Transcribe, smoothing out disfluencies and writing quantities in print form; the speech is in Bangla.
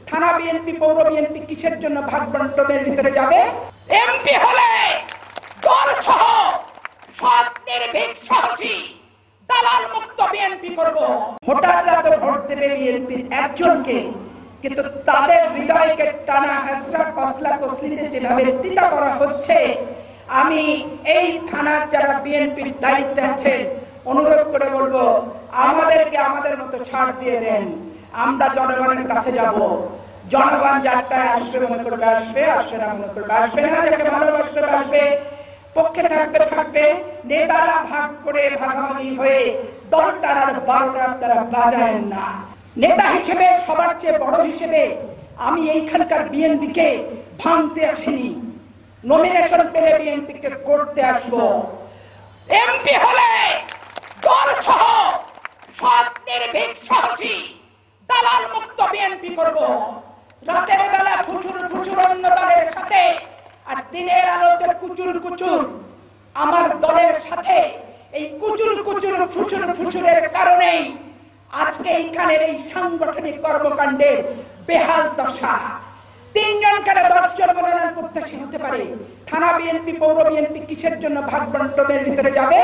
থানা বিএনপি পৌর বিএনপি কিসের জন্য ভাগ বন্টনের ভিতরে যাবে? এমপি হলে দল সহ সৎ নির্ভীক সাহসী দালাল মুক্ত বিএনপি করব। ভোটাররা তো ভোট দেবে বিএনপির একজনকে, কিন্তু তাদের হৃদয়কে টানা হাসরা কসলা কসলিতে যেভাবে তিতা করা হচ্ছে, আমি এই থানার যারা বিএনপির দায়িত্বে আছে অনুরোধ করে বলবো, আমাদেরকে আমাদের মতো ছাড় দিয়ে দেন। আমরা জনগণের কাছে যাব। জনগণ যারটায় আসবে মনে করবে আসবে, আসবে না মনে করবে আসবে না, যাকে ভালোবাসবে আসবে, পক্ষে থাকবে থাকবে। নেতারা ভাগ করে ভাগাভাগি হয়ে দলটার আর 12টা আপনারা বাজায়েন না। নেতা হিসেবে সবার চেয়ে বড় হিসেবে আমি এইখানকার বিএনপিকে ভাঙতে আসিনি, নমিনেশন পেলে বিএনপিকে করতে আসবো। এমপি হলে দল সহ সৎ নির্ভীক সাহসী দালাল মুক্ত বিএনপি করব। রাতের বেলা ফুচুর ফুচুর অন্য দলের সাথে আর দিনের আলোতে কুচুর কুচুর আমার দলের সাথে, এই কুচুর কুচুর ফুচুর ফুচুরের কারণেই আজকে এইখানের এই সাংগঠনিক কর্মকাণ্ডের বেহাল দশা। 3 জন কেন 10 জন মনোনয়ন প্রত্যাশী হতে পারে? থানা বিএনপি পৌর বিএনপি কিসের জন্য ভাগ বন্টনের ভিতরে যাবে?